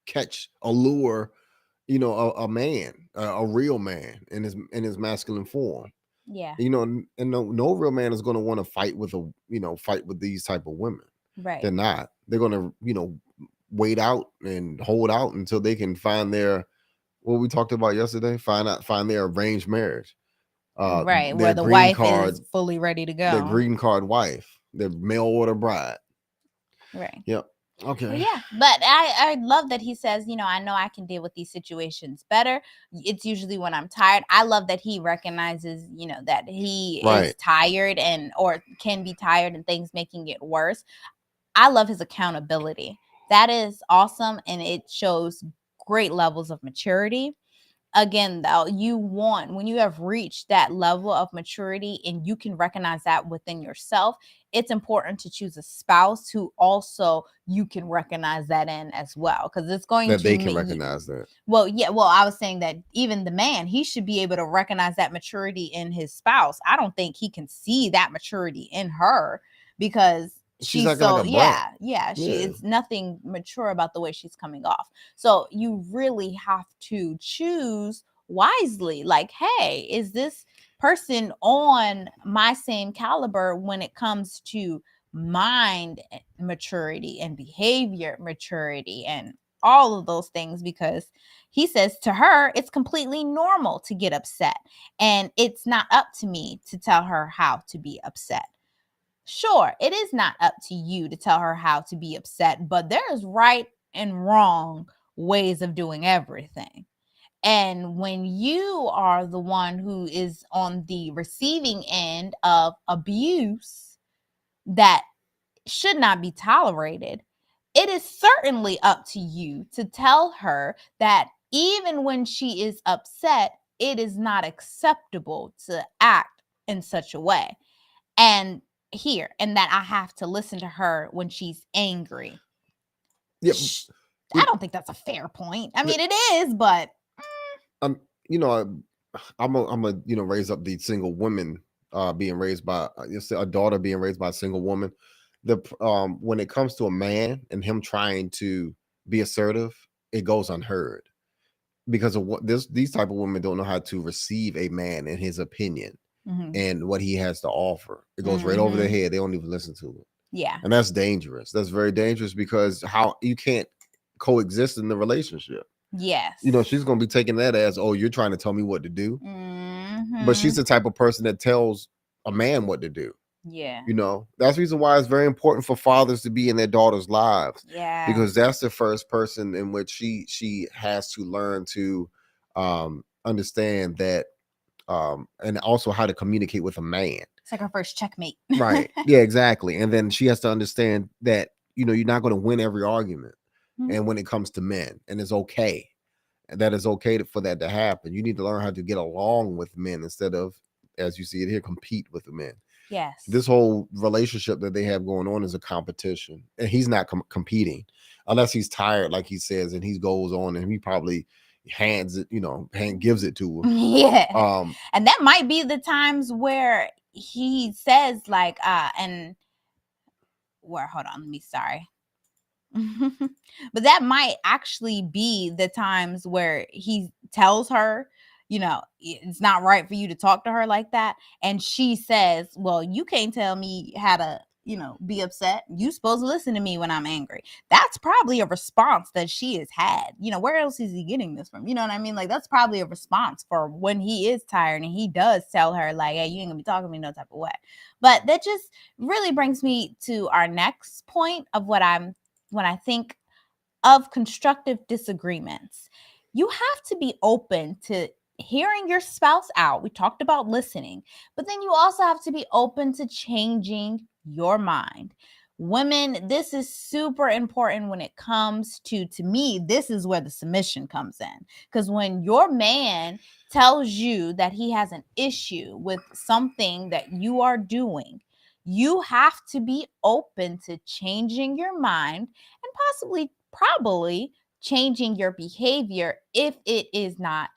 catch, allure, you know, a man, a real man in his masculine form. yeah, You know, and no real man is going to want to fight with fight with these type of women. right. They're not. They're going to, wait out and hold out until they can find their, what we talked about yesterday, find their arranged marriage. Right, Their where the green wife card, is fully ready to their go. green card wife, their mail order bride. Right. Yep. Okay. Well, yeah, but I love that he says, I know I can deal with these situations better. It's usually when I'm tired. I love that he recognizes, that he is tired or can be tired and things making it worse. I love his accountability. That is awesome, and it shows great levels of maturity. Again, though, when you have reached that level of maturity and you can recognize that within yourself, it's important to choose a spouse who also you can recognize that in as well, because it's going that to they can recognize that. Well, yeah. Well, I was saying that even the man, he should be able to recognize that maturity in his spouse. I don't think he can see that maturity in her, because she's acting so like a brat. It's nothing mature about the way she's coming off. So you really have to choose wisely. Like, hey, is this person on my same caliber when it comes to mind maturity and behavior maturity and all of those things? Because he says to her, it's completely normal to get upset, and it's not up to me to tell her how to be upset. Sure, it is not up to you to tell her how to be upset, but there's right and wrong ways of doing everything. And when you are the one who is on the receiving end of abuse that should not be tolerated, it is certainly up to you to tell her that even when she is upset, it is not acceptable to act in such a way. And that I have to listen to her when she's angry. Yep. I don't think that's a fair point. I mean, it is, but I'm a raise up the single women being raised by a daughter being raised by a single woman. When it comes to a man and him trying to be assertive, it goes unheard, because of what these type of women don't know how to receive a man and his opinion and what he has to offer. It goes right over their head. They don't even listen to it. Yeah. And that's dangerous. That's very dangerous, because how you can't coexist in the relationship. Yes. She's going to be taking that as, oh, you're trying to tell me what to do. But she's the type of person that tells a man what to do. Yeah. That's the reason why it's very important for fathers to be in their daughters' lives. Yeah. Because that's the first person in which she has to learn to understand that, and also how to communicate with a man. It's like her first checkmate. Right. Yeah, exactly. And then she has to understand that, you're not going to win every argument. And when it comes to men, and it's okay. And that is okay for that to happen. You need to learn how to get along with men instead of, as you see it here, compete with the men. Yes. This whole relationship that they have going on is a competition, and he's not competing unless he's tired, like he says, and he goes on and he probably gives it to him. Yeah. And that might be the times where he says like, hold on, sorry. But that might actually be the times where he tells her, it's not right for you to talk to her like that. And she says, well, you can't tell me how to, be upset. You supposed to listen to me when I'm angry. That's probably a response that she has had. Where else is he getting this from? You know what I mean? Like, that's probably a response for when he is tired and he does tell her like, hey, you ain't gonna be talking to me no type of way. But that just really brings me to our next point of when I think of constructive disagreements. You have to be open to hearing your spouse out. We talked about listening, but then you also have to be open to changing your mind. Women, this is super important when it comes to me, this is where the submission comes in. Because when your man tells you that he has an issue with something that you are doing, you have to be open to changing your mind and probably changing your behavior if it is not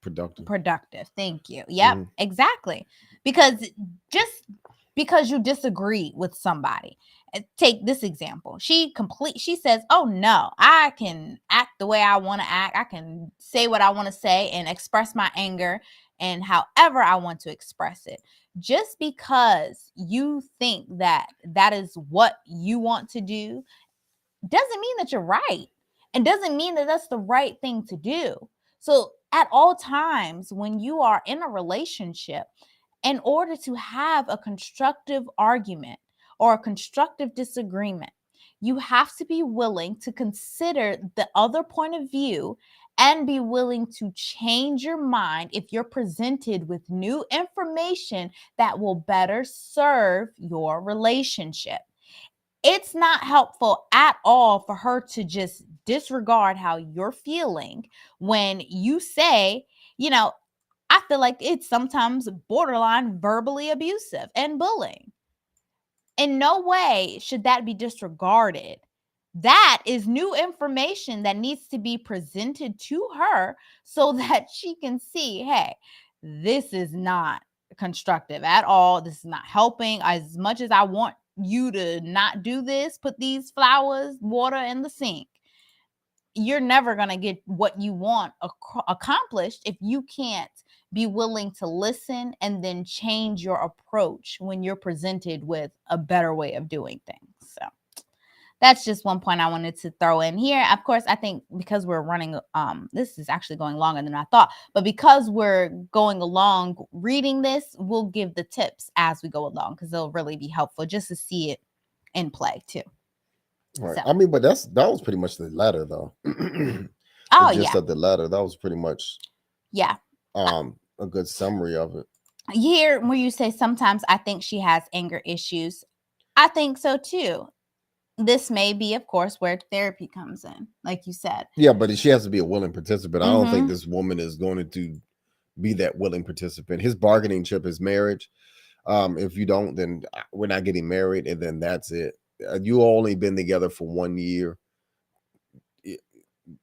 productive. Thank you. Yep, exactly. Because just because you disagree with somebody, take this example. She says, "Oh no, I can act the way I want to act. I can say what I want to say and express my anger and however I want to express it." Just because you think that that is what you want to do doesn't mean that you're right, and doesn't mean that that's the right thing to do. So at all times when you are in a relationship, in order to have a constructive argument or a constructive disagreement, you have to be willing to consider the other point of view and be willing to change your mind if you're presented with new information that will better serve your relationship. It's not helpful at all for her to just disregard how you're feeling when you say, I feel like it's sometimes borderline verbally abusive and bullying. In no way should that be disregarded. That is new information that needs to be presented to her so that she can see, hey, this is not constructive at all. This is not helping. As much as I want you to not do this, put these flowers, water in the sink, you're never going to get what you want accomplished if you can't be willing to listen and then change your approach when you're presented with a better way of doing things. So that's just one point I wanted to throw in here. Of course, I think because we're running, this is actually going longer than I thought, but because we're going along reading this, we'll give the tips as we go along because they'll really be helpful just to see it in play too. Right. So. I mean, but that was pretty much the letter, though. Oh, just of the letter, that was pretty much a good summary of it. Here, where you say sometimes I think she has anger issues, I think so too. This may be, of course, where therapy comes in, like you said. Yeah, but she has to be a willing participant. I don't think this woman is going to be that willing participant. His bargaining chip is marriage. If you don't, then we're not getting married, and then that's it. You only been together for 1 year.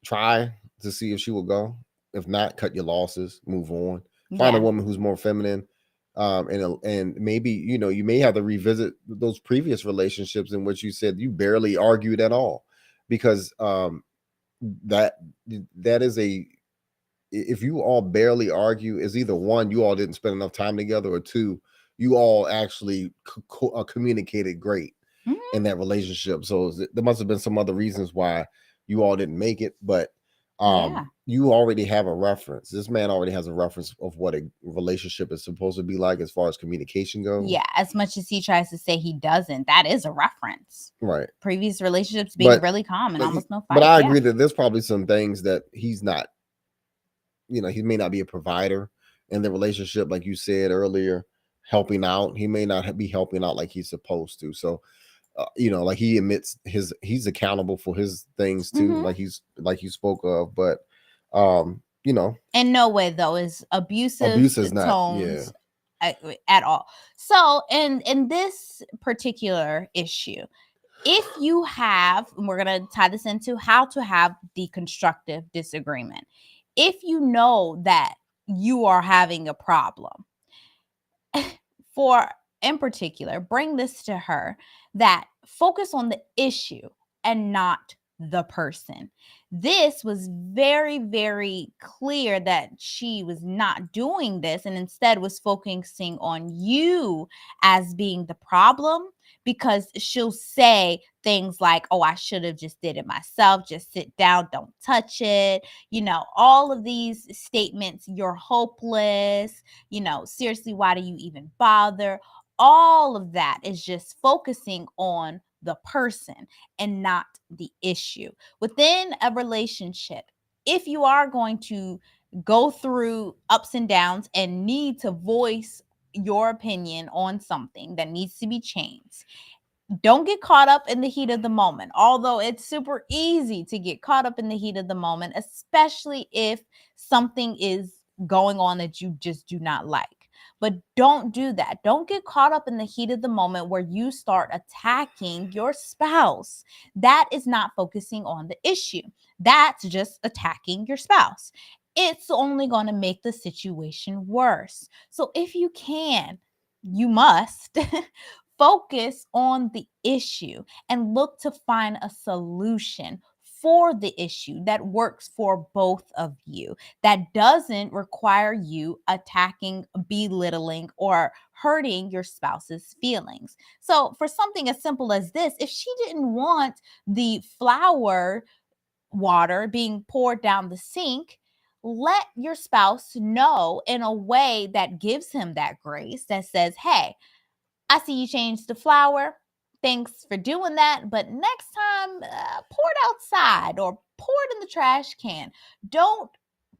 Try to see if she will go. If not, cut your losses, move on. Find a woman who's more feminine. And maybe, you may have to revisit those previous relationships in which you said you barely argued at all, because that is if you all barely argue, is either one, you all didn't spend enough time together, or two, you all actually communicated great in that relationship. So there must have been some other reasons why you all didn't make it, but you already have a reference. This man already has a reference of what a relationship is supposed to be like as far as communication goes. Yeah, as much as he tries to say he doesn't, that is a reference. Right. Previous relationships being really common, almost no fight. But I agree that there's probably some things that he's not, he may not be a provider in the relationship, like you said earlier, helping out. He may not be helping out like he's supposed to. So, like he admits he's accountable for his things too, like you spoke of, but in no way though is abusive is not tones at all. So in this particular issue, if you have, and we're going to tie this into how to have the constructive disagreement, if you know that you are having a problem, in particular, bring this to her, that focus on the issue and not the person. This was very, very clear that she was not doing this and instead was focusing on you as being the problem, because she'll say things like, oh, I should have just did it myself. Just sit down. Don't touch it. All of these statements, you're hopeless. Seriously, why do you even bother? All of that is just focusing on the person and not the issue. Within a relationship, if you are going to go through ups and downs and need to voice your opinion on something that needs to be changed, Don't get caught up in the heat of the moment, although it's super easy to get caught up in the heat of the moment, especially if something is going on that you just do not like. But don't do that. Don't get caught up in the heat of the moment where you start attacking your spouse. That is not focusing on the issue. That's just attacking your spouse. It's only going to make the situation worse. So if you can, you must focus on the issue and look to find a solution for the issue that works for both of you, that doesn't require you attacking, belittling, or hurting your spouse's feelings. So, for something as simple as this, if she didn't want the flower water being poured down the sink, let your spouse know in a way that gives him that grace, that says, hey, I see you changed the flour. Thanks for doing that. But next time, pour it outside or pour it in the trash can. Don't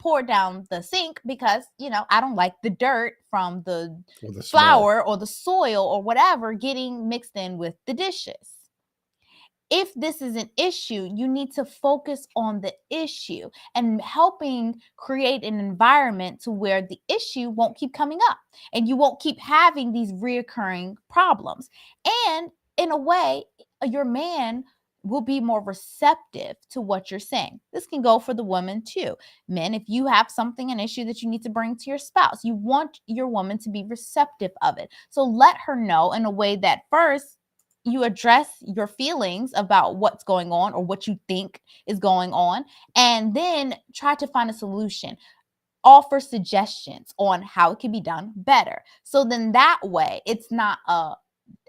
pour it down the sink because, I don't like the dirt from the Or the smell. flour or the soil or whatever getting mixed in with the dishes. If this is an issue, you need to focus on the issue and helping create an environment to where the issue won't keep coming up and you won't keep having these reoccurring problems. And in a way, your man will be more receptive to what you're saying. This can go for the woman too. Men, if you have something, an issue that you need to bring to your spouse, you want your woman to be receptive of it. So let her know in a way that first, you address your feelings about what's going on or what you think is going on, and then try to find a solution. Offer suggestions on how it can be done better. So then that way, it's not a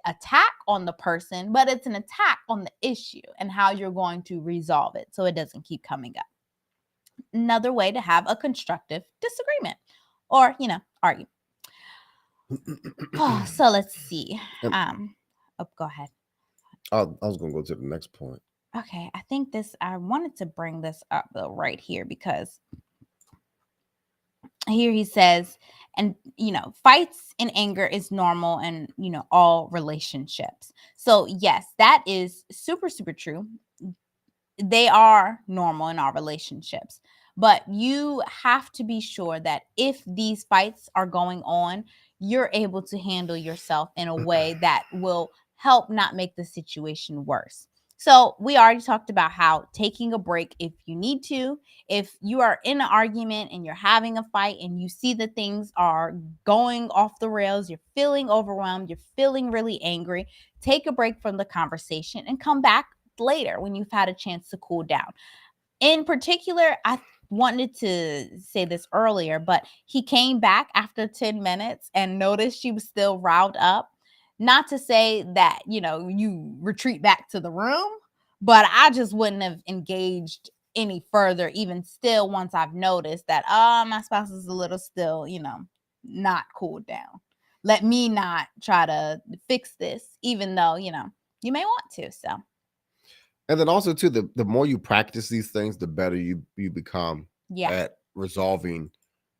attack on the person, but it's an attack on the issue and how you're going to resolve it so it doesn't keep coming up. Another way to have a constructive disagreement or, argue. So let's see. Go ahead. I was going to go to the next point. Okay, I think I wanted to bring this up though right here because here he says, and fights and anger is normal in, all relationships. So yes, that is super, super true. They are normal in our relationships, but you have to be sure that if these fights are going on, you're able to handle yourself in a way that will help not make the situation worse. So we already talked about how taking a break if you need to, if you are in an argument and you're having a fight and you see that things are going off the rails, you're feeling overwhelmed, you're feeling really angry, take a break from the conversation and come back later when you've had a chance to cool down. In particular, I wanted to say this earlier, but he came back after 10 minutes and noticed she was still riled up. Not to say that, you retreat back to the room, but I just wouldn't have engaged any further, even still, once I've noticed that, my spouse is a little still, not cooled down. Let me not try to fix this, even though, you may want to. So. And then also too, the more you practice these things, the better you become at resolving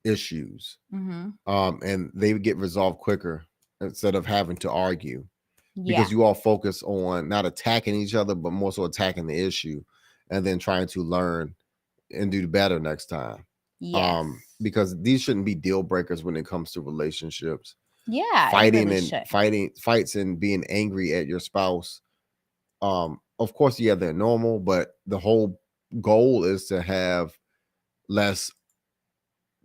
issues. Mm-hmm. And they get resolved quicker instead of having to argue. Yeah. Because you all focus on not attacking each other, but more so attacking the issue and then trying to learn and do better next time. Yes. Because these shouldn't be deal breakers when it comes to relationships. Yeah. Fights and being angry at your spouse. Of course, yeah, they're normal, but the whole goal is to have less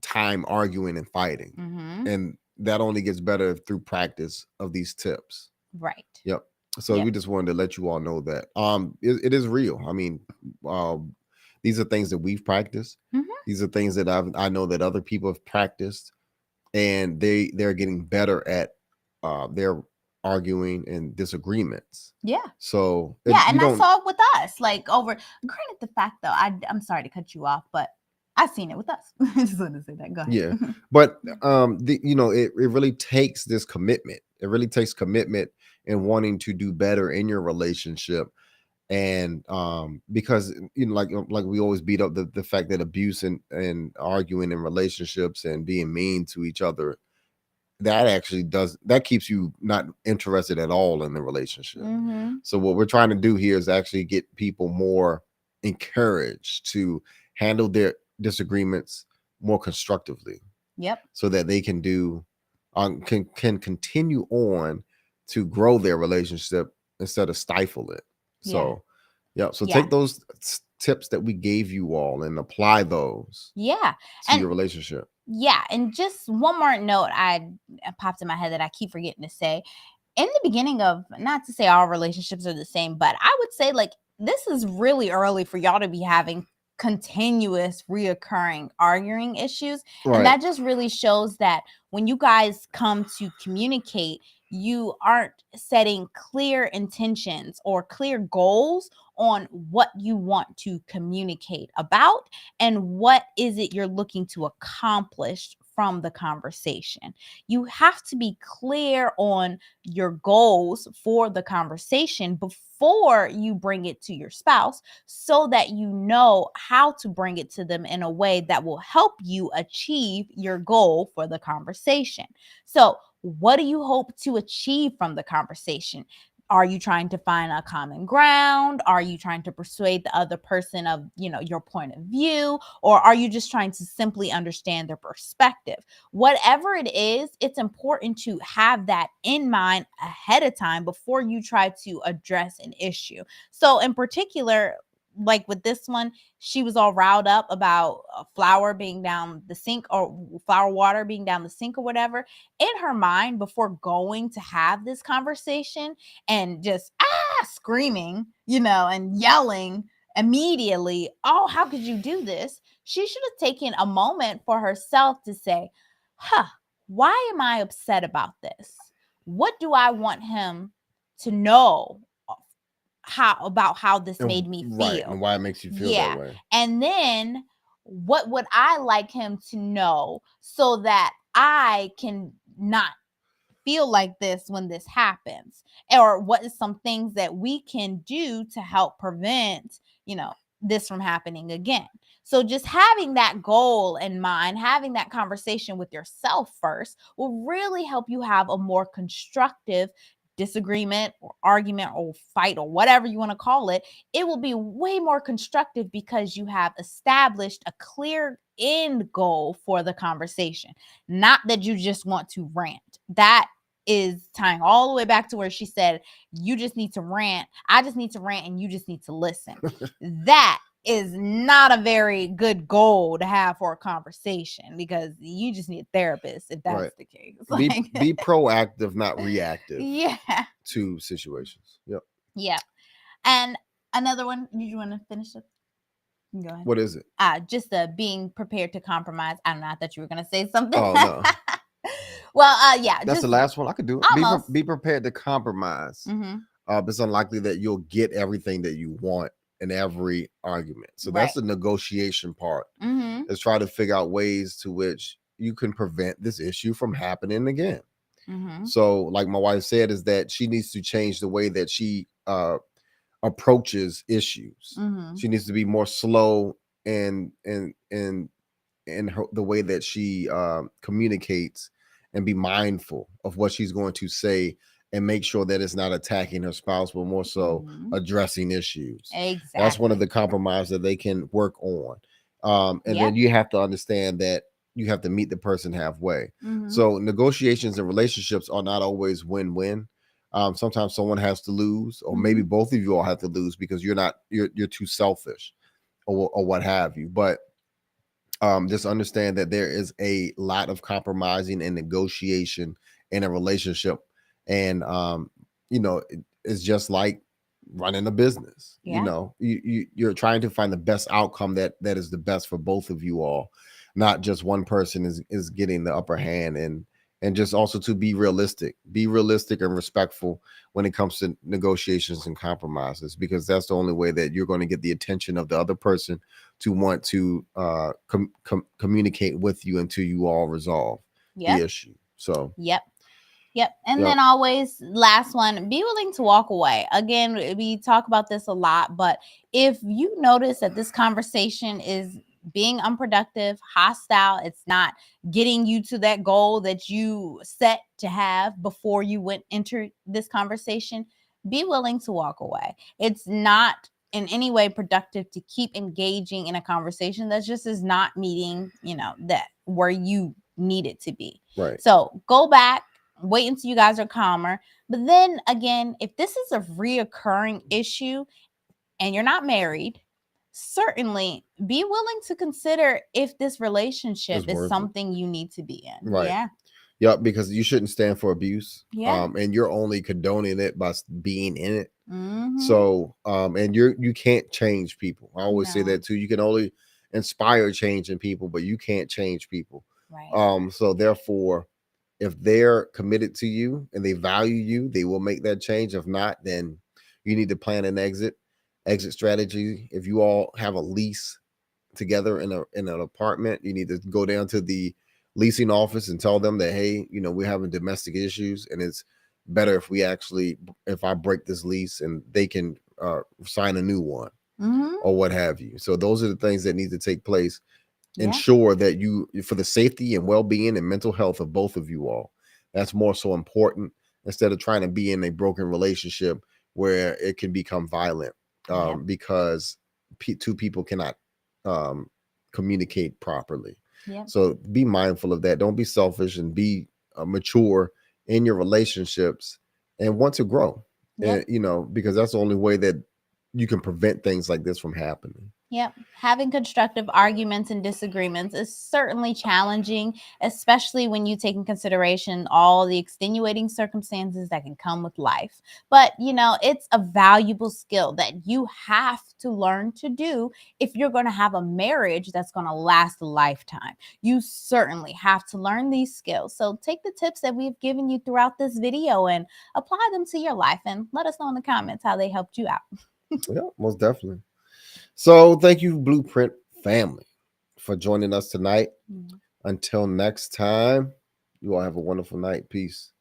time arguing and fighting. Mm-hmm. And that only gets better through practice of these tips. Right. Yep. So we just wanted to let you all know that it is real. I mean, these are things that we've practiced. Mm-hmm. These are things that I know that other people have practiced, and they're getting better at their arguing and disagreements. Yeah. So and I saw it with us. Like over, granted, the fact though, I'm sorry to cut you off, but I've seen it with us. I just wanted to say that. Go ahead. Yeah, but it really takes this commitment. It really takes commitment in wanting to do better in your relationship, and because like we always beat up the fact that abuse and arguing in relationships and being mean to each other, that actually that keeps you not interested at all in the relationship. Mm-hmm. So what we're trying to do here is actually get people more encouraged to handle their disagreements more constructively, Yep. so that they can can continue on to grow their relationship instead of stifle it. So yeah, so Yeah. take those tips that we gave you all and apply those Yeah. to your relationship. Yeah, and just one more note popped in my head that I keep forgetting to say. In the beginning of, not to say all relationships are the same, but I would say like this is really early for y'all to be having continuous reoccurring arguing issues. Right. And that just really shows that when you guys come to communicate, you aren't setting clear intentions or clear goals on what you want to communicate about and what is it you're looking to accomplish from the conversation. You have to be clear on your goals for the conversation before you bring it to your spouse, so that you know how to bring it to them in a way that will help you achieve your goal for the conversation. So, what do you hope to achieve from the conversation? Are you trying to find a common ground? Are you trying to persuade the other person of, your point of view? Or are you just trying to simply understand their perspective? Whatever it is, it's important to have that in mind ahead of time before you try to address an issue. So in particular, like with this one, she was all riled up about flour being down the sink, or flour water being down the sink or whatever. In her mind, before going to have this conversation and just screaming, and yelling immediately, oh, how could you do this? She should have taken a moment for herself to say, why am I upset about this? What do I want him to know how this made me feel? Right, and why it makes you feel that way. And then what would I like him to know so that I can not feel like this when this happens? Or what is some things that we can do to help prevent, this from happening again? So just having that goal in mind, having that conversation with yourself first, will really help you have a more constructive disagreement or argument or fight or whatever you want to call it. It will be way more constructive because you have established a clear end goal for the conversation. Not that you just want to rant. That is tying all the way back to where she said, you just need to rant. I just need to rant and you just need to listen. That is not a very good goal to have for a conversation, because you just need a therapist if that's the case. Be proactive, not reactive. Yeah. To situations. Yep. Yeah. And another one, did you want to finish it? Go ahead. What is it? Just being prepared to compromise. I don't know. I thought you were gonna say something. Oh no. Well, yeah. That's the last one. I could do it. Almost. Be prepared to compromise. Mm-hmm. It's unlikely that you'll get everything that you want in every argument. So that's the negotiation part. Mm-hmm. Is try to figure out ways to which you can prevent this issue from happening again. Mm-hmm. So, like my wife said, is that she needs to change the way that she approaches issues. Mm-hmm. She needs to be more slow and the way that she communicates, and be mindful of what she's going to say, and make sure that it's not attacking her spouse, but more so addressing issues. Exactly. That's one of the compromises that they can work on. And then you have to understand that you have to meet the person halfway. Mm-hmm. So negotiations and relationships are not always win-win. Sometimes someone has to lose, or maybe both of you all have to lose because you're too selfish, or what have you. But just understand that there is a lot of compromising and negotiation in a relationship. And it's just like running a business. You're trying to find the best outcome that is the best for both of you all, not just one person is getting the upper hand. And just also to be realistic and respectful when it comes to negotiations and compromises, because that's the only way that you're going to get the attention of the other person to want to communicate with you until you all resolve the issue. So And then always, last one, be willing to walk away. Again, we talk about this a lot, but if you notice that this conversation is being unproductive, hostile. It's not getting you to that goal that you set to have before you went enter this conversation. Be willing to walk away. It's not in any way productive to keep engaging in a conversation that just is not meeting, that where you need it to be. Right. So go back, wait until you guys are calmer. But then again, if this is a reoccurring issue and you're not married, certainly be willing to consider if this relationship It's is worth it. something you need to be in. Right. Yeah. Yep, because you shouldn't stand for abuse. Yeah. And you're only condoning it by being in it. Mhm. So, and you can't change people. I always say No. that too. You can only inspire change in people, but you can't change people. Right. So therefore, if they're committed to you and they value you, they will make that change. If not, then you need to plan an exit strategy. If you all have a lease together in an apartment, you need to go down to the leasing office and tell them that, hey, we're having domestic issues, and it's better if I break this lease and they can sign a new one, or what have you. So those are the things that need to take place. Yeah. Ensure that for the safety and well-being and mental health of both of you all, that's more so important, instead of trying to be in a broken relationship where it can become violent, because two people cannot communicate properly. Yep. So be mindful of that. Don't be selfish, and be mature in your relationships and want to grow. Yep. And because that's the only way that you can prevent things like this from happening. Yep. Having constructive arguments and disagreements is certainly challenging, especially when you take in consideration all the extenuating circumstances that can come with life. But, it's a valuable skill that you have to learn to do if you're going to have a marriage that's going to last a lifetime. You certainly have to learn these skills. So take the tips that we've given you throughout this video and apply them to your life, and let us know in the comments how they helped you out. Yeah, most definitely. So thank you, Blueprint family, for joining us tonight. Until next time, you all have a wonderful night. Peace.